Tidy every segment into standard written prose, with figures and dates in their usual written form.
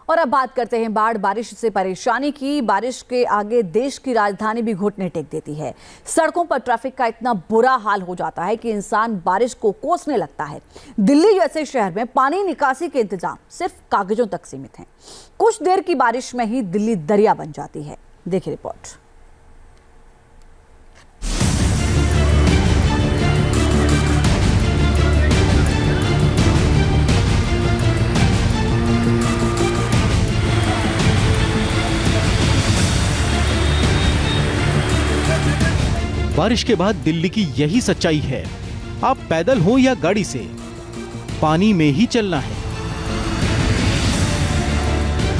और अब बात करते हैं बाढ़ बारिश से परेशानी की। बारिश के आगे देश की राजधानी भी घुटने टेक देती है। सड़कों पर ट्रैफिक का इतना बुरा हाल हो जाता है कि इंसान बारिश को कोसने लगता है। दिल्ली जैसे शहर में पानी निकासी के इंतजाम सिर्फ कागजों तक सीमित हैं। कुछ देर की बारिश में ही दिल्ली दरिया बन जाती है। देखिए रिपोर्ट। बारिश के बाद दिल्ली की यही सच्चाई है। आप पैदल हो या गाड़ी से, पानी में ही चलना है।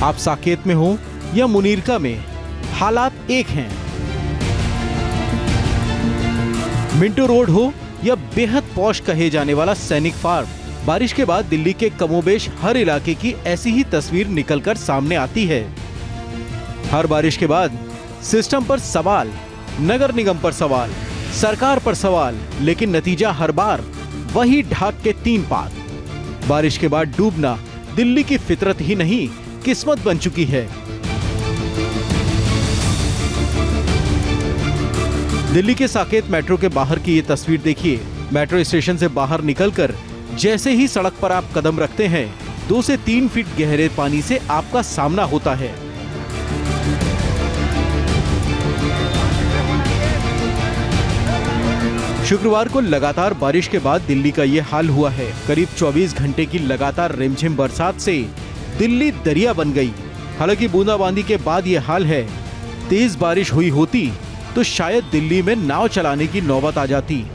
आप साकेत में हो या मुनीरका में, हालात एक हैं। मिंटो रोड हो या बेहद पॉश कहे जाने वाला सैनिक फार्म, बारिश के बाद दिल्ली के कमोबेश हर इलाके की ऐसी ही तस्वीर निकलकर सामने आती है। हर बारिश के बाद सिस्टम पर सवाल, नगर निगम पर सवाल, सरकार पर सवाल, लेकिन नतीजा हर बार वही ढाक के 3 पात। बारिश के बाद डूबना दिल्ली की फितरत ही नहीं, किस्मत बन चुकी है। दिल्ली के साकेत मेट्रो के बाहर की ये तस्वीर देखिए। मेट्रो स्टेशन से बाहर निकलकर जैसे ही सड़क पर आप कदम रखते हैं, 2 से 3 फीट गहरे पानी से आपका सामना होता है। शुक्रवार को लगातार बारिश के बाद दिल्ली का ये हाल हुआ है। करीब 24 घंटे की लगातार रिमझिम बरसात से दिल्ली दरिया बन गई। हालांकि बूंदाबांदी के बाद ये हाल है। तेज बारिश हुई होती तो शायद दिल्ली में नाव चलाने की नौबत आ जाती।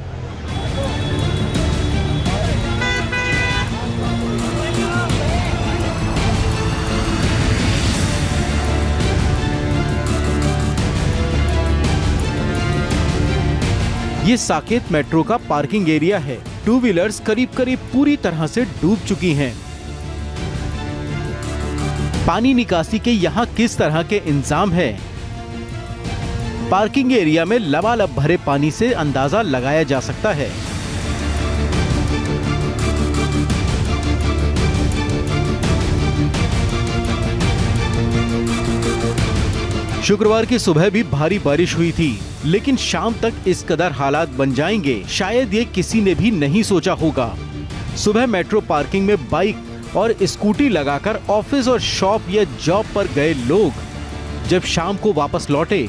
ये साकेत मेट्रो का पार्किंग एरिया है। 2 व्हीलर्स करीब करीब पूरी तरह से डूब चुकी हैं। पानी निकासी के यहाँ किस तरह के इंतजाम है, पार्किंग एरिया में लबालब भरे पानी से अंदाजा लगाया जा सकता है। शुक्रवार की सुबह भी भारी बारिश हुई थी, लेकिन शाम तक इस कदर हालात बन जाएंगे शायद ये किसी ने भी नहीं सोचा होगा। सुबह मेट्रो पार्किंग में बाइक और स्कूटी लगाकर ऑफिस और शॉप या जॉब पर गए लोग जब शाम को वापस लौटे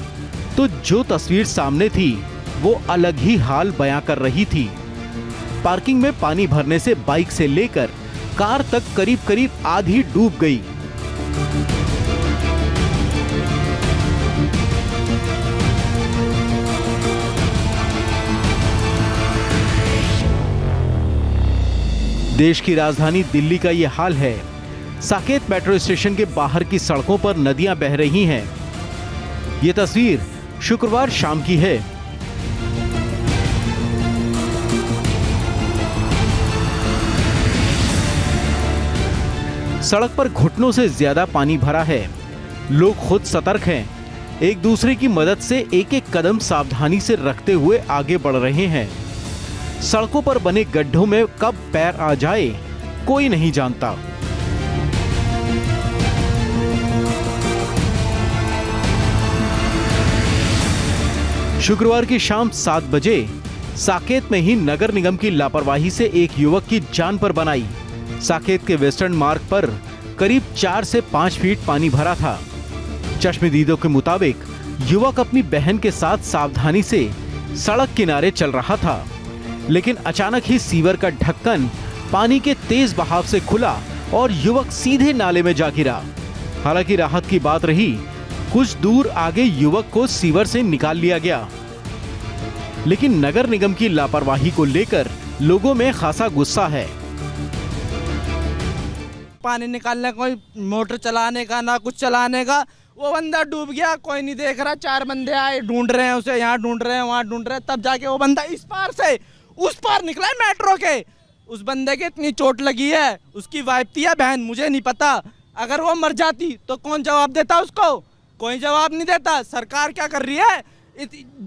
तो जो तस्वीर सामने थी वो अलग ही हाल बयां कर रही थी। पार्किंग में पानी भरने से बाइक से लेकर कार तक करीब करीब आधी डूब गई। देश की राजधानी दिल्ली का ये हाल है। साकेत मेट्रो स्टेशन के बाहर की सड़कों पर नदियां बह रही हैं। ये तस्वीर शुक्रवार शाम की है। सड़क पर घुटनों से ज्यादा पानी भरा है। लोग खुद सतर्क हैं। एक दूसरे की मदद से एक एक कदम सावधानी से रखते हुए आगे बढ़ रहे हैं। सड़कों पर बने गड्ढों में कब पैर आ जाए कोई नहीं जानता। शुक्रवार की शाम 7 बजे साकेत में ही नगर निगम की लापरवाही से एक युवक की जान पर बनाई। साकेत के वेस्टर्न मार्ग पर करीब 4 से 5 फीट पानी भरा था। चश्मदीदों के मुताबिक युवक अपनी बहन के साथ सावधानी से सड़क किनारे चल रहा था, लेकिन अचानक ही सीवर का ढक्कन पानी के तेज बहाव से खुला और युवक सीधे नाले में जा गिरा। हालांकि राहत की बात रही, कुछ दूर आगे युवक को सीवर से निकाल लिया गया, लेकिन नगर निगम की लापरवाही को लेकर लोगों में खासा गुस्सा है। पानी निकालने कोई मोटर चलाने का ना कुछ चलाने का, वो बंदा डूब गया, कोई नहीं देख रहा। 4 बंदे आए, ढूंढ रहे हैं उसे, यहाँ ढूंढ रहे हैं, वहाँ ढूंढ रहे हैं, तब जाके वो बंदा इस पार से उस पार निकला है मेट्रो के। उस बंदे के इतनी चोट लगी है, उसकी वाइफ थी या बहन मुझे नहीं पता। अगर वो मर जाती तो कौन जवाब देता उसको? कोई जवाब नहीं देता। सरकार क्या कर रही है?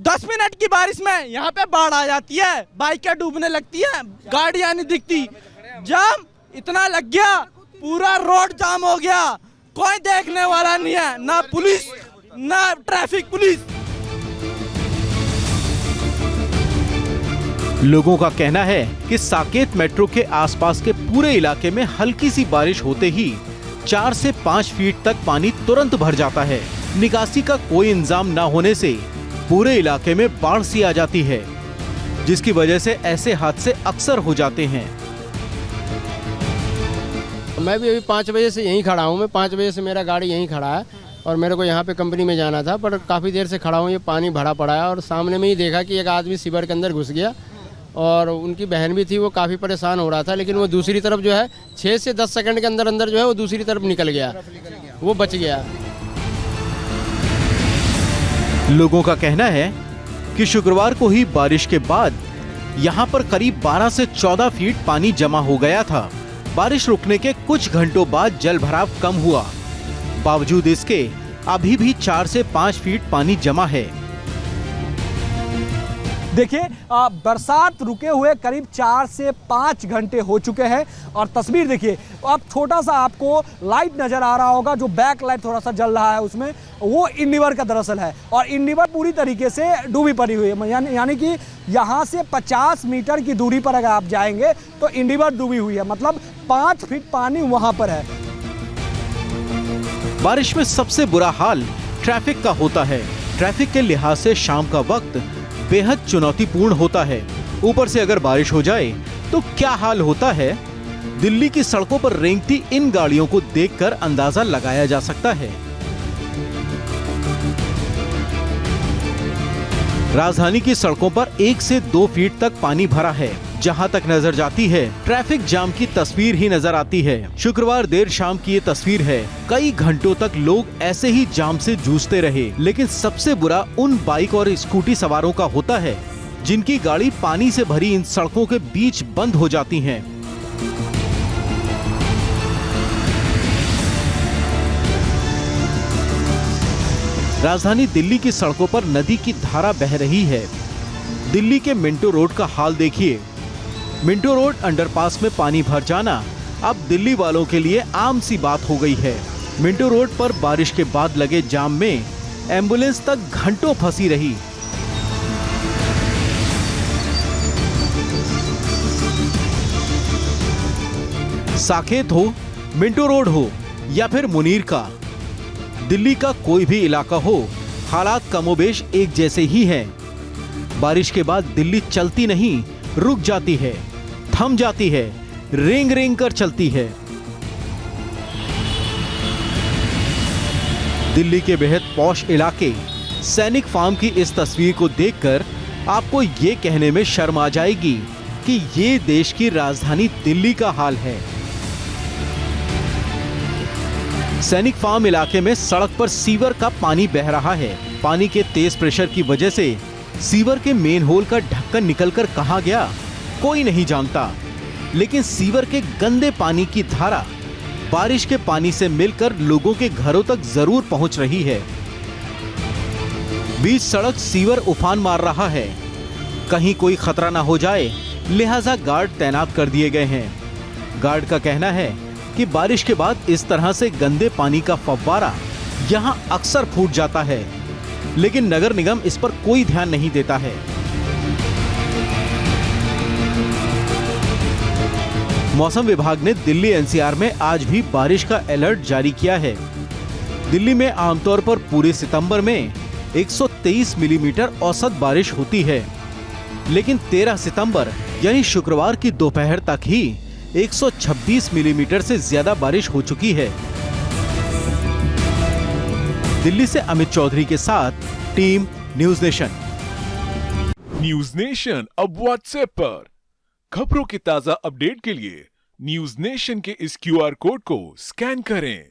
10 मिनट की बारिश में यहाँ पे बाढ़ आ जाती है, बाइकें डूबने लगती है, गाड़ियां नहीं दिखती, जाम इतना लग गया, पूरा रोड जाम हो गया। कोई देखने वाला नहीं है, ना पुलिस ना ट्रैफिक पुलिस। लोगों का कहना है कि साकेत मेट्रो के आसपास के पूरे इलाके में हल्की सी बारिश होते ही 4 से 5 फीट तक पानी तुरंत भर जाता है। निकासी का कोई इंतजाम न होने से पूरे इलाके में बाढ़ सी आ जाती है, जिसकी वजह से ऐसे हादसे अक्सर हो जाते हैं। मैं भी अभी 5 बजे से यहीं खड़ा हूँ। मैं 5 बजे से मेरा गाड़ी यहीं खड़ा है और मेरे को यहाँ पे कंपनी में जाना था, पर काफ़ी देर से खड़ा हूँ। ये पानी भरा पड़ा है और सामने में ही देखा कि एक आदमी सीवर के अंदर घुस गया और उनकी बहन भी थी, वो काफ़ी परेशान हो रहा था, लेकिन वो दूसरी तरफ जो है 6 से 10 सेकंड के अंदर अंदर जो है वो दूसरी तरफ निकल गया, वो बच गया। लोगों का कहना है कि शुक्रवार को ही बारिश के बाद यहाँ पर करीब 12 से 14 फीट पानी जमा हो गया था। बारिश रुकने के कुछ घंटों बाद जल भराव कम हुआ, बावजूद इसके अभी भी 4 से 5 फीट पानी जमा है। देखिए बरसात रुके हुए करीब 4 से 5 घंटे हो चुके हैं और तस्वीर देखिए। अब छोटा सा आपको लाइट नज़र आ रहा होगा, जो बैक लाइट थोड़ा सा जल रहा है उसमें, वो इंडिवर का दरअसल है और इंडिवर पूरी तरीके से डूबी पड़ी हुई है। यानी कि यहाँ से 50 मीटर की दूरी पर अगर आप जाएंगे तो इंडिवर डूबी हुई है, मतलब 5 फीट पानी वहाँ पर है। बारिश में सबसे बुरा हाल ट्रैफिक का होता है। ट्रैफिक के लिहाज से शाम का वक्त बेहद चुनौतीपूर्ण होता है। ऊपर से अगर बारिश हो जाए तो क्या हाल होता है, दिल्ली की सड़कों पर रेंगती इन गाड़ियों को देखकर अंदाजा लगाया जा सकता है। राजधानी की सड़कों पर 1 से 2 फीट तक पानी भरा है। जहां तक नजर जाती है ट्रैफिक जाम की तस्वीर ही नजर आती है। शुक्रवार देर शाम की ये तस्वीर है। कई घंटों तक लोग ऐसे ही जाम से जूझते रहे, लेकिन सबसे बुरा उन बाइक और स्कूटी सवारों का होता है जिनकी गाड़ी पानी से भरी इन सड़कों के बीच बंद हो जाती हैं। राजधानी दिल्ली की सड़कों पर नदी की धारा बह रही है। दिल्ली के मिंटो रोड का हाल देखिए। मिंटो रोड अंडरपास में पानी भर जाना अब दिल्ली वालों के लिए आम सी बात हो गई है। मिंटो रोड पर बारिश के बाद लगे जाम में एम्बुलेंस तक घंटों फंसी रही। साकेत हो, मिंटो रोड हो या फिर मुनीर का, दिल्ली का कोई भी इलाका हो, हालात कमोबेश एक जैसे ही हैं। बारिश के बाद दिल्ली चलती नहीं, रुक जाती है, थम जाती है, रेंग रेंग कर चलती है। दिल्ली के बेहद पॉश इलाके सैनिक फार्म की इस तस्वीर को देखकर आपको ये कहने में शर्म आ जाएगी कि ये देश की राजधानी दिल्ली का हाल है। सैनिक फार्म इलाके में सड़क पर सीवर का पानी बह रहा है। पानी के तेज प्रेशर की वजह से सीवर के मेन होल का ढक्कन निकलकर कहां गया कोई नहीं जानता, लेकिन सीवर के गंदे पानी की धारा बारिश के पानी से मिलकर लोगों के घरों तक जरूर पहुंच रही है। बीच सड़क सीवर उफान मार रहा है। कहीं कोई खतरा ना हो जाए, लिहाजा गार्ड तैनात कर दिए गए हैं। गार्ड का कहना है कि बारिश के बाद इस तरह से गंदे पानी का फव्वारा यहां अक्सर फूट जाता है, लेकिन नगर निगम इस पर कोई ध्यान नहीं देता है। मौसम विभाग ने दिल्ली एनसीआर में आज भी बारिश का अलर्ट जारी किया है। दिल्ली में आमतौर पर पूरे सितंबर में 123 मिलीमीटर औसत बारिश होती है, लेकिन 13 सितंबर यानी शुक्रवार की दोपहर तक ही 126 मिलीमीटर से ज्यादा बारिश हो चुकी है। दिल्ली से अमित चौधरी के साथ team news nation. News nation अब व्हाट्सएप पर खबरों की ताजा अपडेट के लिए न्यूज नेशन के इस क्यूआर कोड को स्कैन करें।